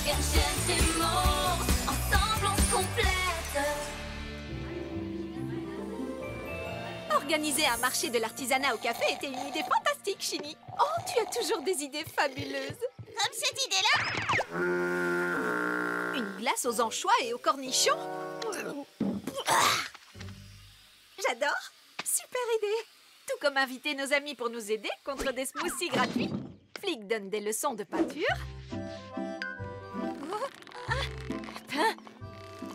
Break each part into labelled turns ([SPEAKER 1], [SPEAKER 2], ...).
[SPEAKER 1] Une chaîne immense, ensemble on se complète.
[SPEAKER 2] Organiser un marché de l'artisanat au café était une idée fantastique, Chini. Oh, tu as toujours des idées fabuleuses.
[SPEAKER 1] Comme cette idée-là.
[SPEAKER 2] Une glace aux anchois et aux cornichons. J'adore. Super idée. Tout comme inviter nos amis pour nous aider contre des smoothies gratuits. Flick donne des leçons de peinture.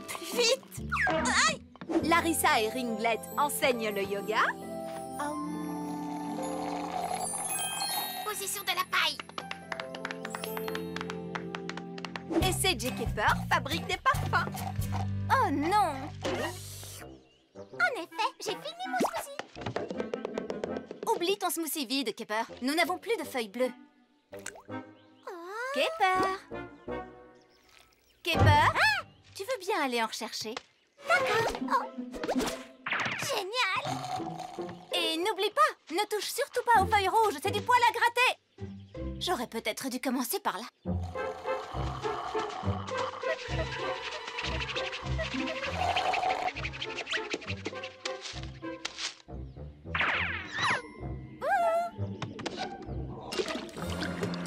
[SPEAKER 2] Plus vite. Aïe. Larissa et Ringlet enseignent le yoga.
[SPEAKER 1] Position de la paille.
[SPEAKER 2] Et CJ Kepper fabrique des parfums.
[SPEAKER 3] Oh non!
[SPEAKER 1] En effet, j'ai fini mon smoothie.
[SPEAKER 3] Oublie ton smoothie vide, Kepper. Nous n'avons plus de feuilles bleues. Kepper! Kepper? Tu veux bien aller en rechercher?
[SPEAKER 1] Génial.
[SPEAKER 3] Et n'oublie pas, ne touche surtout pas aux feuilles rouges, c'est du poil à gratter. J'aurais peut-être dû commencer par là.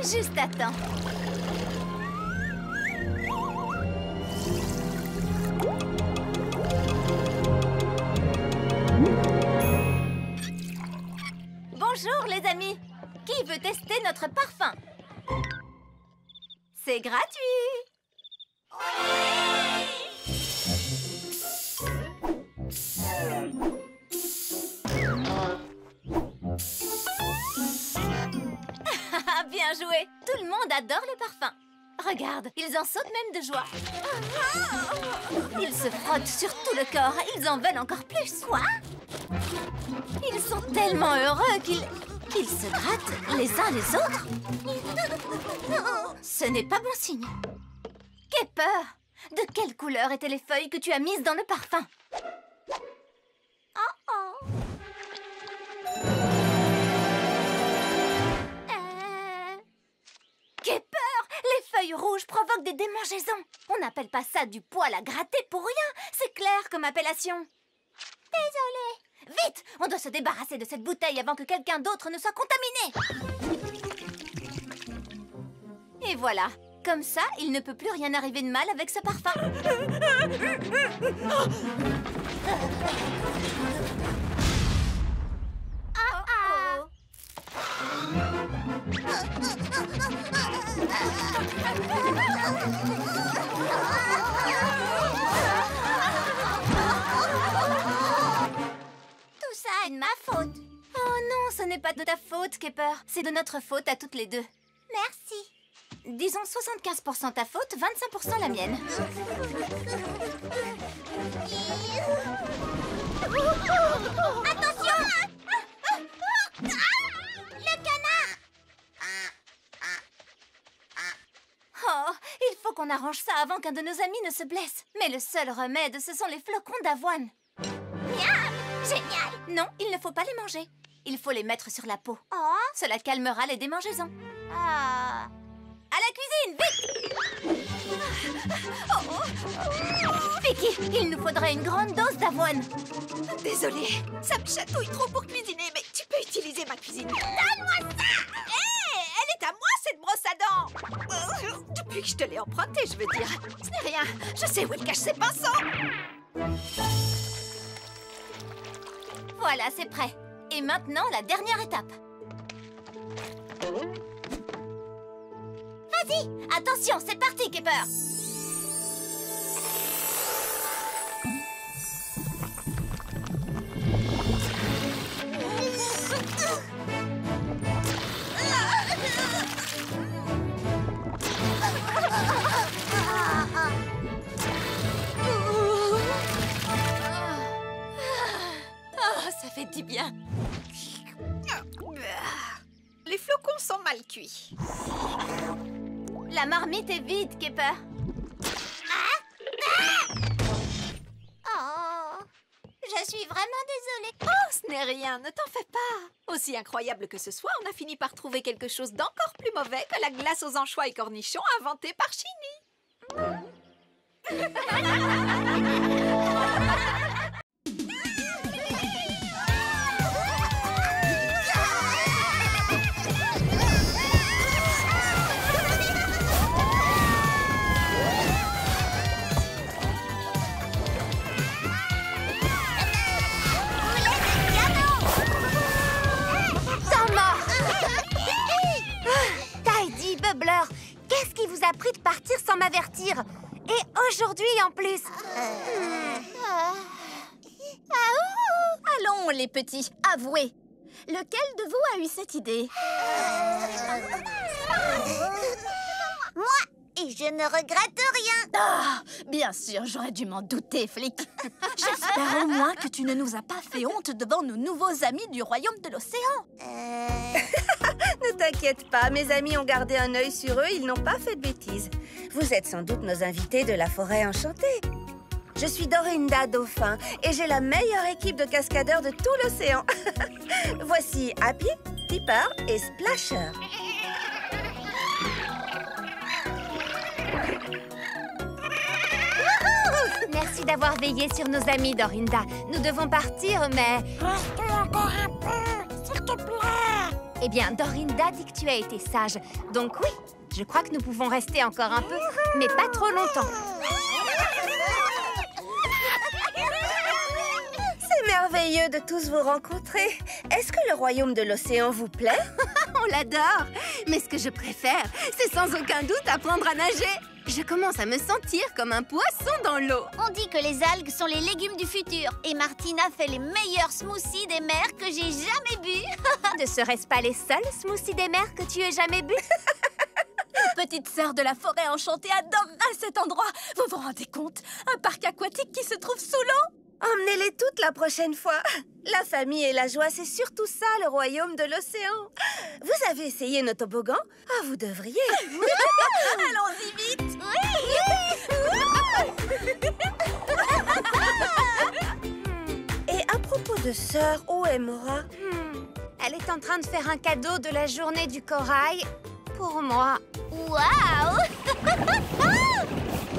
[SPEAKER 3] Juste à temps. Bonjour les amis. Qui veut tester notre parfum? C'est gratuit. Bien joué. Tout le monde adore les parfums. Regarde, ils en sautent même de joie. Ils se frottent sur tout le corps. Ils en veulent encore plus. Quoi? Ils sont tellement heureux qu'ils se grattent les uns les autres. Ce n'est pas bon signe. Kepper, de quelle couleur étaient les feuilles que tu as mises dans le parfum? Kepper, les feuilles rouges provoquent des démangeaisons. On n'appelle pas ça du poil à gratter pour rien. C'est clair comme appellation. Désolée. Vite, on doit se débarrasser de cette bouteille avant que quelqu'un d'autre ne soit contaminé. Et voilà. Comme ça, il ne peut plus rien arriver de mal avec ce parfum.
[SPEAKER 1] Tout ça est de ma faute.
[SPEAKER 3] Oh non, ce n'est pas de ta faute, Kepper. C'est de notre faute à toutes les deux.
[SPEAKER 1] Merci.
[SPEAKER 3] Disons 75% ta faute, 25% la mienne.
[SPEAKER 1] Attention! Le canard!
[SPEAKER 3] Oh, il faut qu'on arrange ça avant qu'un de nos amis ne se blesse. Mais le seul remède, ce sont les flocons d'avoine.
[SPEAKER 1] Miam! Génial!
[SPEAKER 3] Non, il ne faut pas les manger. Il faut les mettre sur la peau.
[SPEAKER 1] Oh!
[SPEAKER 3] Cela calmera les démangeaisons.
[SPEAKER 1] Ah!
[SPEAKER 3] À la cuisine, vite! Vicky, il nous faudrait une grande dose d'avoine.
[SPEAKER 2] Désolée, ça me chatouille trop pour cuisiner, mais tu peux utiliser ma cuisine.
[SPEAKER 1] Donne-moi ça!
[SPEAKER 2] Hé, elle est à moi, cette brosse à dents! Depuis que je te l'ai empruntée, je veux dire. Ce n'est rien, je sais où il cache ses pinceaux.
[SPEAKER 3] Voilà, c'est prêt. Et maintenant, la dernière étape. Vas-y, attention, c'est parti, Kepper. Ça fait du bien.
[SPEAKER 2] Les flocons sont mal cuits.
[SPEAKER 3] La marmite est vide, Kepper.
[SPEAKER 1] Oh! Je suis vraiment désolée.
[SPEAKER 2] Oh, ce n'est rien, ne t'en fais pas. Aussi incroyable que ce soit, on a fini par trouver quelque chose d'encore plus mauvais que la glace aux anchois et cornichons inventée par Chini.
[SPEAKER 3] Tidy, Bubbler, qu'est-ce qui vous a pris de partir sans m'avertir? Et aujourd'hui en plus.
[SPEAKER 4] Allons, les petits, avouez. Lequel de vous a eu cette idée?
[SPEAKER 3] Moi, et je ne regrette rien.
[SPEAKER 4] Ah, bien sûr, j'aurais dû m'en douter, Flick. J'espère au moins que tu ne nous as pas fait honte devant nos nouveaux amis du royaume de l'océan.
[SPEAKER 5] Ne t'inquiète pas, mes amis ont gardé un œil sur eux, ils n'ont pas fait de bêtises. Vous êtes sans doute nos invités de la forêt enchantée. Je suis Dorinda Dauphin et j'ai la meilleure équipe de cascadeurs de tout l'océan. Voici Happy, Tipper et Splasher.
[SPEAKER 3] Merci d'avoir veillé sur nos amis, Dorinda. Nous devons partir, mais... Reste encore un peu, s'il te plaît. Eh bien, Dorinda dit que tu as été sage. Donc oui, je crois que nous pouvons rester encore un peu, mais pas trop longtemps.
[SPEAKER 5] C'est merveilleux de tous vous rencontrer. Est-ce que le royaume de l'océan vous plaît?
[SPEAKER 4] On l'adore. Mais ce que je préfère, c'est sans aucun doute apprendre à nager. Je commence à me sentir comme un poisson dans l'eau.
[SPEAKER 3] On dit que les algues sont les légumes du futur. Et Martina fait les meilleurs smoothies des mers que j'ai jamais bu. Ne serait-ce pas les seuls smoothies des mers que tu aies jamais bu?
[SPEAKER 4] La petite sœur de la forêt enchantée adorerait cet endroit. Vous vous rendez compte? Un parc aquatique qui se trouve sous l'eau?
[SPEAKER 5] Emmenez-les toutes la prochaine fois. La famille et la joie, c'est surtout ça, le royaume de l'océan. Vous avez essayé nos toboggans? Ah, vous devriez.
[SPEAKER 4] Allons-y vite.
[SPEAKER 5] Et à propos de sœur, où est Mora?
[SPEAKER 3] Elle est en train de faire un cadeau de la journée du corail pour moi. Waouh!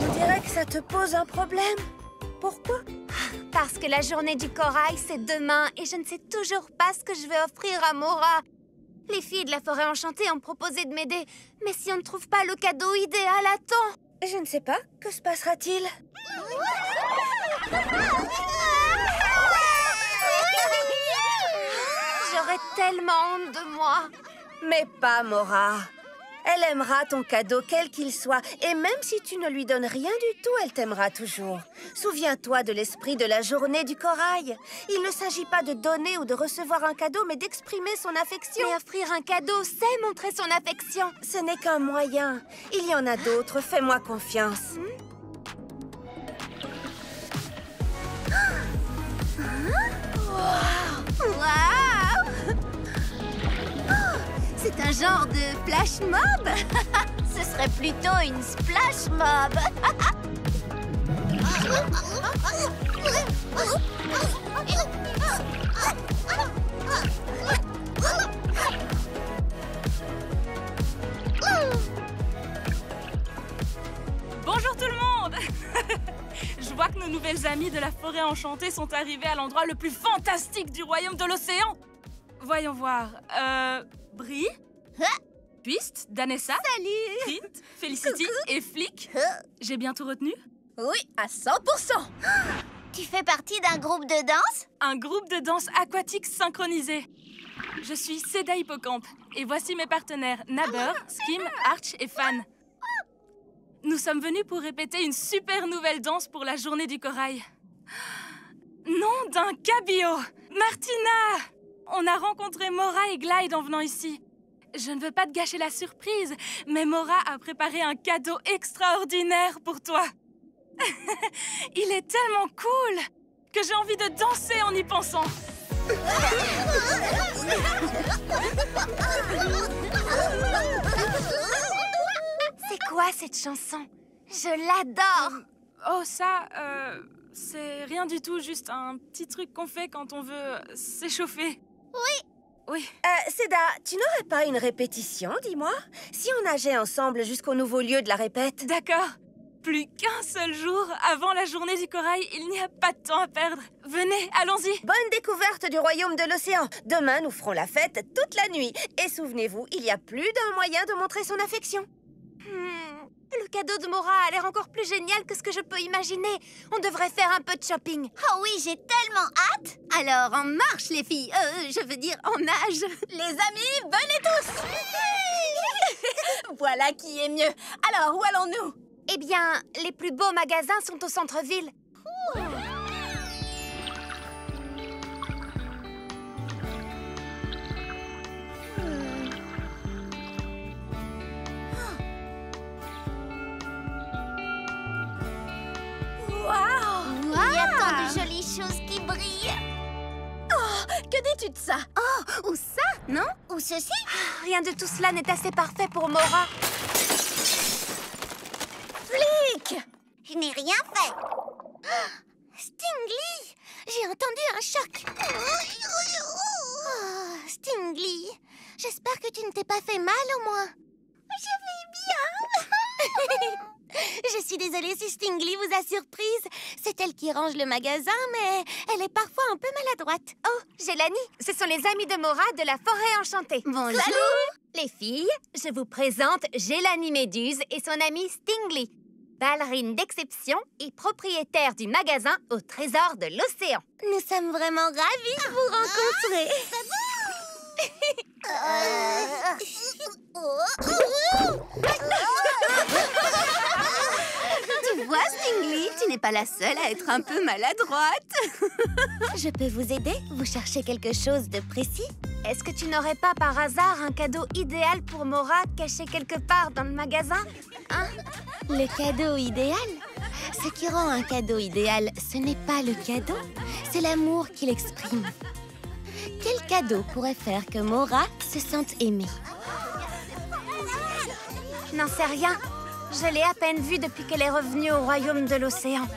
[SPEAKER 5] On dirait que ça te pose un problème. Pourquoi?
[SPEAKER 3] Parce que la journée du corail, c'est demain et je ne sais toujours pas ce que je vais offrir à Mora. Les filles de la forêt enchantée ont proposé de m'aider, mais si on ne trouve pas le cadeau idéal à temps...
[SPEAKER 5] Je ne sais pas. Que se passera-t-il?
[SPEAKER 3] J'aurais tellement honte de moi.
[SPEAKER 5] Mais pas Mora. Elle aimera ton cadeau, quel qu'il soit. Et même si tu ne lui donnes rien du tout, elle t'aimera toujours. Souviens-toi de l'esprit de la journée du corail. Il ne s'agit pas de donner ou de recevoir un cadeau, mais d'exprimer son affection.
[SPEAKER 3] Mais offrir un cadeau, c'est montrer son affection.
[SPEAKER 5] Ce n'est qu'un moyen. Il y en a d'autres, fais-moi confiance.
[SPEAKER 4] Waouh! C'est un genre de flash mob.
[SPEAKER 3] Ce serait plutôt une splash mob.
[SPEAKER 6] Bonjour tout le monde. Je vois que nos nouvelles amies de la forêt enchantée sont arrivées à l'endroit le plus fantastique du royaume de l'océan. Voyons voir. Brie, Twist, Danessa, Trint, Felicity et Flick. J'ai bien tout retenu?
[SPEAKER 4] Oui, à 100%.
[SPEAKER 3] Tu fais partie d'un groupe de danse?
[SPEAKER 6] Un groupe de danse aquatique synchronisé. Je suis Seda Hippocampe et voici mes partenaires Naber, Skim, Arch et Fan. Nous sommes venus pour répéter une super nouvelle danse pour la journée du corail. Nom d'un cabillaud! Martina! On a rencontré Mora et Glide en venant ici. Je ne veux pas te gâcher la surprise, mais Mora a préparé un cadeau extraordinaire pour toi. Il est tellement cool que j'ai envie de danser en y pensant.
[SPEAKER 3] C'est quoi cette chanson? Je l'adore!
[SPEAKER 6] Oh, ça, c'est rien du tout, juste un petit truc qu'on fait quand on veut s'échauffer. Oui.
[SPEAKER 5] Seda, tu n'aurais pas une répétition, dis-moi? Si on nageait ensemble jusqu'au nouveau lieu de la répète?
[SPEAKER 6] D'accord. Plus qu'un seul jour avant la journée du corail, il n'y a pas de temps à perdre. Venez, allons-y.
[SPEAKER 5] Bonne découverte du royaume de l'océan. Demain, nous ferons la fête toute la nuit. Et souvenez-vous, il y a plus d'un moyen de montrer son affection.
[SPEAKER 3] Le cadeau de Mora a l'air encore plus génial que ce que je peux imaginer. On devrait faire un peu de shopping.
[SPEAKER 4] Oh oui, j'ai tellement hâte. Alors, en marche, les filles. Je veux dire, en nage. Les amis, venez tous. Voilà qui est mieux. Alors, où allons-nous?
[SPEAKER 3] Eh bien, les plus beaux magasins sont au centre-ville.
[SPEAKER 4] Il y a tant de jolies choses qui brillent. Oh, que dis-tu de ça? Oh, ou ça, non? Ou ceci?
[SPEAKER 3] Rien de tout cela n'est assez parfait pour Mora.
[SPEAKER 4] Flic!
[SPEAKER 3] Je n'ai rien fait. Stingly! J'ai entendu un choc. Oh, Stingly, j'espère que tu ne t'es pas fait mal au moins. Je vais bien. Je suis désolée si Stingly vous a surprise. C'est elle qui range le magasin, mais elle est parfois un peu maladroite. Oh, Gélanie, ce sont les amis de Mora de la forêt enchantée.
[SPEAKER 4] Bonjour.
[SPEAKER 3] Les filles, je vous présente Gélanie Méduse et son amie Stingly. Ballerine d'exception et propriétaire du magasin au trésor de l'océan. Nous sommes vraiment ravis de vous rencontrer.
[SPEAKER 4] Tu vois, Stingly, tu n'es pas la seule à être un peu maladroite.
[SPEAKER 3] Je peux vous aider? Vous cherchez quelque chose de précis? Est-ce que tu n'aurais pas par hasard un cadeau idéal pour Mora caché quelque part dans le magasin? Hein? Le cadeau idéal? Ce qui rend un cadeau idéal, ce n'est pas le cadeau, c'est l'amour qu'il exprime. Quel cadeau pourrait faire que Mora se sente aimée? Je n'en sais rien. Je l'ai à peine vue depuis qu'elle est revenue au royaume de l'océan.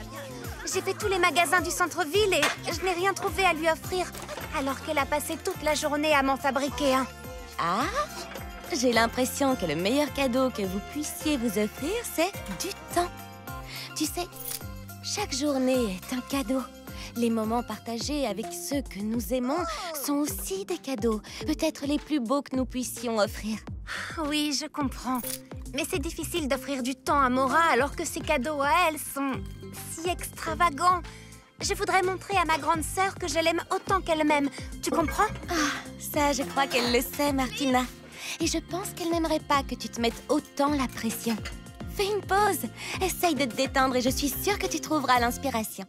[SPEAKER 3] J'ai fait tous les magasins du centre-ville et je n'ai rien trouvé à lui offrir, alors qu'elle a passé toute la journée à m'en fabriquer un. Ah, j'ai l'impression que le meilleur cadeau que vous puissiez vous offrir, c'est du temps. Tu sais, chaque journée est un cadeau. Les moments partagés avec ceux que nous aimons sont aussi des cadeaux, peut-être les plus beaux que nous puissions offrir. Oui, je comprends. Mais c'est difficile d'offrir du temps à Mora alors que ses cadeaux à elle sont si extravagants. Je voudrais montrer à ma grande sœur que je l'aime autant qu'elle m'aime. Tu comprends? Ah, ça, je crois qu'elle le sait, Martina. Et je pense qu'elle n'aimerait pas que tu te mettes autant la pression. Fais une pause. Essaye de te détendre et je suis sûre que tu trouveras l'inspiration.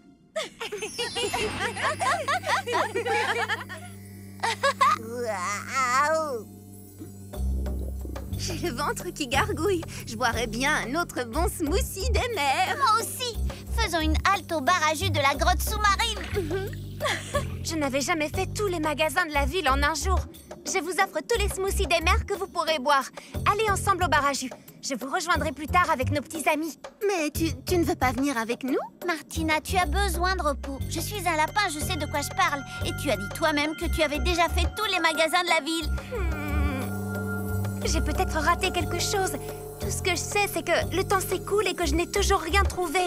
[SPEAKER 4] J'ai le ventre qui gargouille. Je boirais bien un autre bon smoothie des mers.
[SPEAKER 3] Moi aussi. Faisons une halte au bar à jus de la grotte sous-marine. Je n'avais jamais fait tous les magasins de la ville en un jour. Je vous offre tous les smoothies des mers que vous pourrez boire. Allez ensemble au bar à jus. Je vous rejoindrai plus tard avec nos petits amis.
[SPEAKER 4] Mais tu ne veux pas venir avec nous?
[SPEAKER 3] Martina, tu as besoin de repos. Je suis un lapin, je sais de quoi je parle. Et tu as dit toi-même que tu avais déjà fait tous les magasins de la ville. J'ai peut-être raté quelque chose. Tout ce que je sais, c'est que le temps s'écoule et que je n'ai toujours rien trouvé.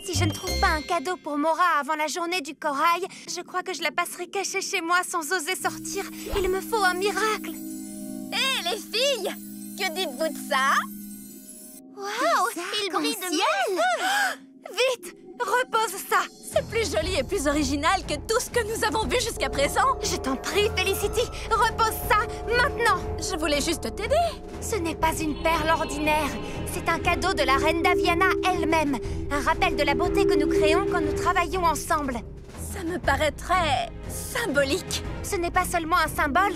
[SPEAKER 3] Si je ne trouve pas un cadeau pour Mora avant la journée du corail, je crois que je la passerai cachée chez moi sans oser sortir. Il me faut un miracle.
[SPEAKER 4] Hé, les filles! Que dites-vous de ça?
[SPEAKER 3] Waouh, il brille de ciel.
[SPEAKER 2] Vite! Repose ça! C'est plus joli et plus original que tout ce que nous avons vu jusqu'à présent.
[SPEAKER 3] Je t'en prie, Felicity, repose ça maintenant.
[SPEAKER 2] Je voulais juste t'aider.
[SPEAKER 3] Ce n'est pas une perle ordinaire. C'est un cadeau de la reine Daviana elle-même. Un rappel de la beauté que nous créons quand nous travaillons ensemble.
[SPEAKER 2] Ça me paraît très symbolique.
[SPEAKER 3] Ce n'est pas seulement un symbole.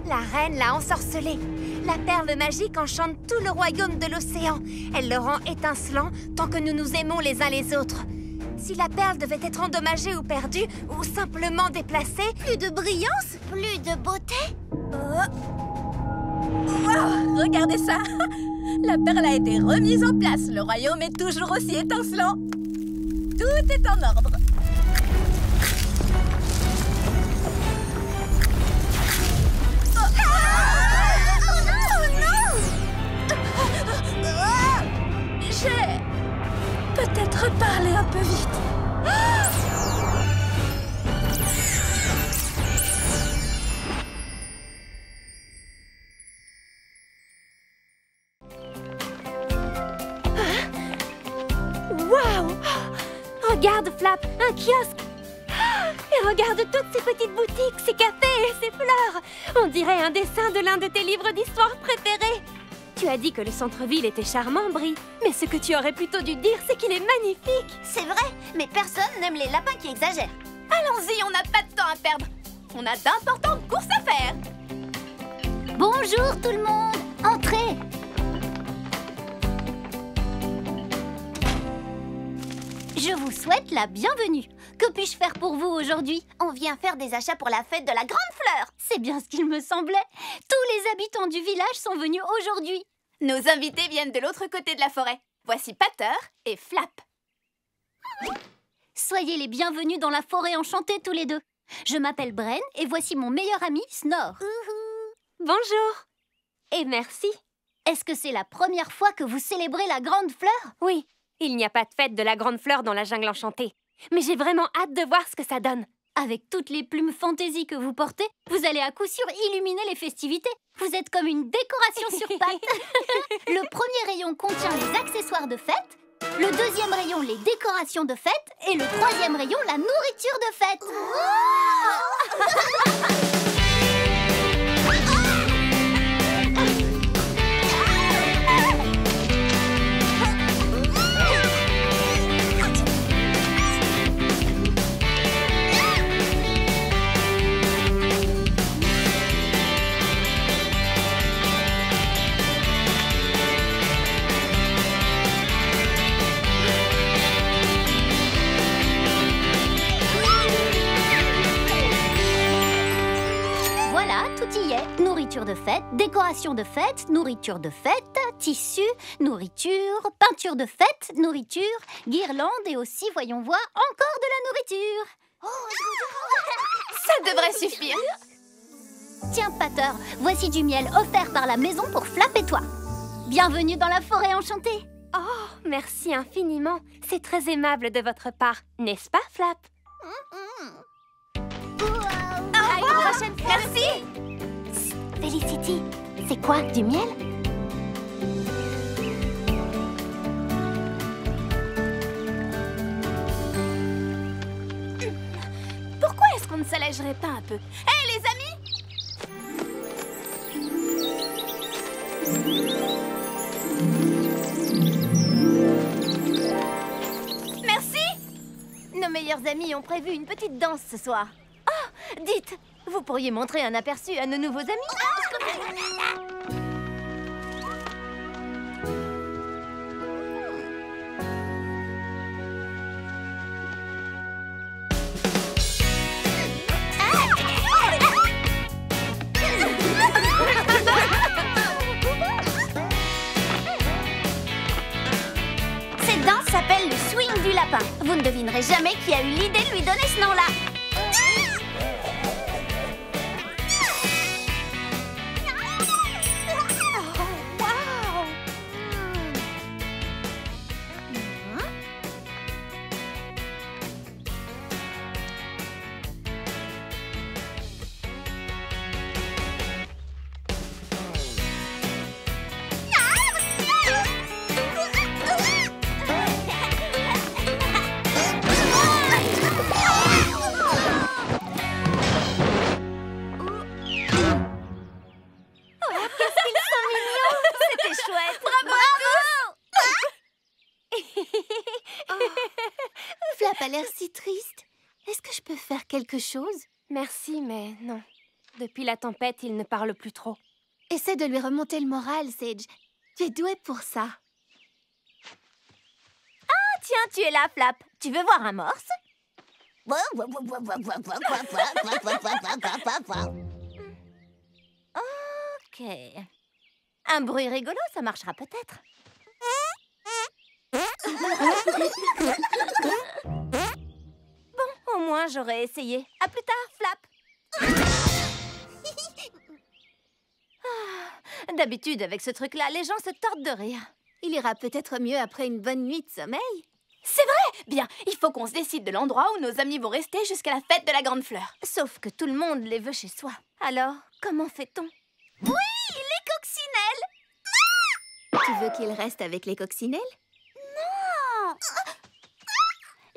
[SPEAKER 3] La reine l'a ensorcelée. La perle magique enchante tout le royaume de l'océan. Elle le rend étincelant tant que nous nous aimons les uns les autres. Si la perle devait être endommagée ou perdue, ou simplement déplacée...
[SPEAKER 4] Plus de brillance?
[SPEAKER 3] Plus de beauté?
[SPEAKER 2] Wow, regardez ça! La perle a été remise en place. Le royaume est toujours aussi étincelant. Tout est en ordre.
[SPEAKER 7] Waouh! Regarde, Flap, un kiosque! Et regarde toutes ces petites boutiques, ces cafés et ces fleurs! On dirait un dessin de l'un de tes livres d'histoire préférés! Tu as dit que le centre-ville était charmant, Brie, mais ce que tu aurais plutôt dû dire, c'est qu'il est magnifique!
[SPEAKER 3] C'est vrai, mais personne n'aime les lapins qui exagèrent.
[SPEAKER 4] Allons-y, on n'a pas de temps à perdre. On a d'importantes courses à faire.
[SPEAKER 3] Bonjour tout le monde, entrez. Je vous souhaite la bienvenue. Que puis-je faire pour vous aujourd'hui? On vient faire des achats pour la fête de la Grande Fleur. C'est bien ce qu'il me semblait. Tous les habitants du village sont venus aujourd'hui.
[SPEAKER 4] Nos invités viennent de l'autre côté de la forêt. Voici Pater et Flap.
[SPEAKER 3] Soyez les bienvenus dans la forêt enchantée tous les deux. Je m'appelle Bren et voici mon meilleur ami Snor.
[SPEAKER 7] Bonjour! Et merci!
[SPEAKER 3] Est-ce que c'est la première fois que vous célébrez la Grande Fleur?
[SPEAKER 7] Oui, il n'y a pas de fête de la Grande Fleur dans la jungle enchantée. Mais j'ai vraiment hâte de voir ce que ça donne.
[SPEAKER 3] Avec toutes les plumes fantaisie que vous portez, vous allez à coup sûr illuminer les festivités. Vous êtes comme une décoration sur pattes. Le premier rayon contient les accessoires de fête, le deuxième rayon les décorations de fête et le troisième rayon la nourriture de fête. Nourriture de fête, décoration de fête, nourriture de fête, tissu, nourriture, peinture de fête, nourriture, guirlande et aussi, voyons voir, encore de la nourriture.
[SPEAKER 4] Ça devrait suffire.
[SPEAKER 3] Tiens, Pater, voici du miel offert par la maison pour Flap et toi. Bienvenue dans la forêt enchantée.
[SPEAKER 7] Oh, merci infiniment. C'est très aimable de votre part, n'est-ce pas, Flap?
[SPEAKER 3] À une prochaine fois.
[SPEAKER 4] Merci.
[SPEAKER 3] Felicity, c'est quoi, du miel?
[SPEAKER 4] Pourquoi est-ce qu'on ne s'allégerait pas un peu? Hé, les amis! Merci!
[SPEAKER 3] Nos meilleurs amis ont prévu une petite danse ce soir. Oh, dites, vous pourriez montrer un aperçu à nos nouveaux amis? Cette danse s'appelle le swing du lapin. Vous ne devinerez jamais qui a eu l'idée de lui donner ce nom-là. Flap a l'air si triste. Est-ce que je peux faire quelque chose?
[SPEAKER 7] Merci, mais non. Depuis la tempête, il ne parle plus trop.
[SPEAKER 3] Essaie de lui remonter le moral, Sage. Tu es douée pour ça. Ah, tiens, tu es là, Flap. Tu veux voir un morse? Ok. Un bruit rigolo, ça marchera peut-être. Bon, au moins j'aurais essayé. À plus tard, Flap. Ah, d'habitude, avec ce truc-là, les gens se tordent de rire. Il ira peut-être mieux après une bonne nuit de sommeil.
[SPEAKER 4] C'est vrai! Bien, il faut qu'on se décide de l'endroit où nos amis vont rester jusqu'à la fête de la Grande Fleur.
[SPEAKER 3] Sauf que tout le monde les veut chez soi. Alors, comment fait-on? Oui, les coccinelles! Tu veux qu'ils restent avec les coccinelles? Non!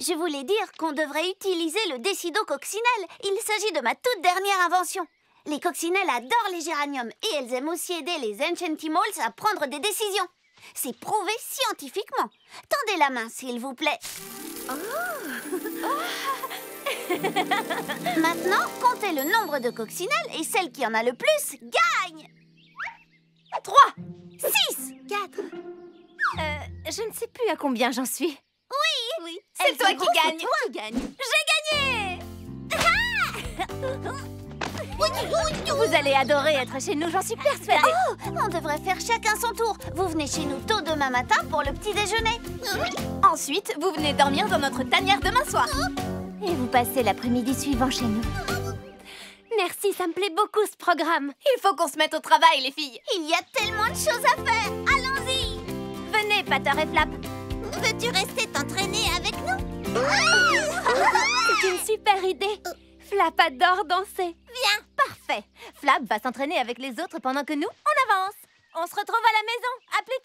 [SPEAKER 3] Je voulais dire qu'on devrait utiliser le décidococcinelle. Il s'agit de ma toute dernière invention. Les coccinelles adorent les géraniums et elles aiment aussi aider les Enchantimals à prendre des décisions. C'est prouvé scientifiquement. Tendez la main, s'il vous plaît. Maintenant, comptez le nombre de coccinelles et celle qui en a le plus gagne. 3, 6, 4.
[SPEAKER 7] Je ne sais plus à combien j'en suis.
[SPEAKER 3] Oui,
[SPEAKER 7] C'est toi qui gagne.
[SPEAKER 3] Toi.
[SPEAKER 7] J'ai gagné. Vous allez adorer être chez nous, j'en suis persuadée.
[SPEAKER 3] Oh, on devrait faire chacun son tour. Vous venez chez nous tôt demain matin pour le petit déjeuner.
[SPEAKER 7] Ensuite, vous venez dormir dans notre tanière demain soir.
[SPEAKER 3] Et vous passez l'après-midi suivant chez nous.
[SPEAKER 7] Merci, ça me plaît beaucoup ce programme. Il faut qu'on se mette au travail, les filles.
[SPEAKER 3] Il y a tellement de choses à faire. Allons-y.
[SPEAKER 7] Venez, Pater et Flap.
[SPEAKER 3] Veux-tu rester t'entraîner avec nous?
[SPEAKER 7] C'est une super idée. Flap adore danser.
[SPEAKER 3] Viens.
[SPEAKER 7] Parfait. Flap va s'entraîner avec les autres pendant que nous, on avance. On se retrouve à la maison. À plus